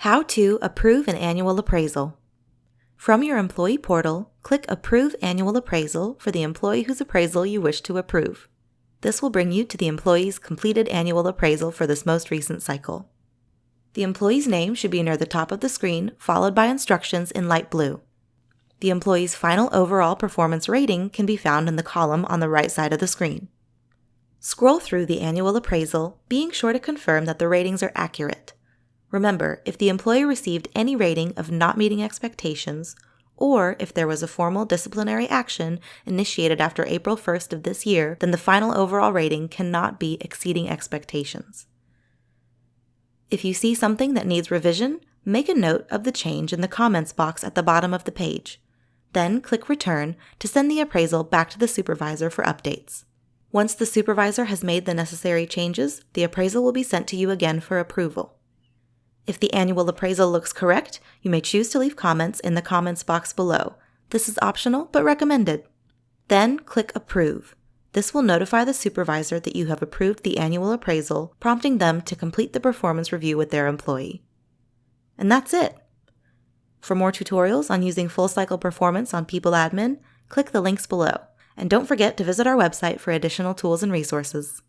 How to approve an annual appraisal. From your employee portal, click Approve Annual Appraisal for the employee whose appraisal you wish to approve. This will bring you to the employee's completed annual appraisal for this most recent cycle. The employee's name should be near the top of the screen, followed by instructions in light blue. The employee's final overall performance rating can be found in the column on the right side of the screen. Scroll through the annual appraisal, being sure to confirm that the ratings are accurate. Remember, if the employee received any rating of not meeting expectations, or if there was a formal disciplinary action initiated after April 1st of this year, then the final overall rating cannot be exceeding expectations. If you see something that needs revision, make a note of the change in the comments box at the bottom of the page. Then click Return to send the appraisal back to the supervisor for updates. Once the supervisor has made the necessary changes, the appraisal will be sent to you again for approval. If the annual appraisal looks correct, you may choose to leave comments in the comments box below. This is optional but recommended. Then click Approve. This will notify the supervisor that you have approved the annual appraisal, prompting them to complete the performance review with their employee. And that's it. For more tutorials on using full cycle performance on PeopleAdmin, click the links below. And don't forget to visit our website for additional tools and resources.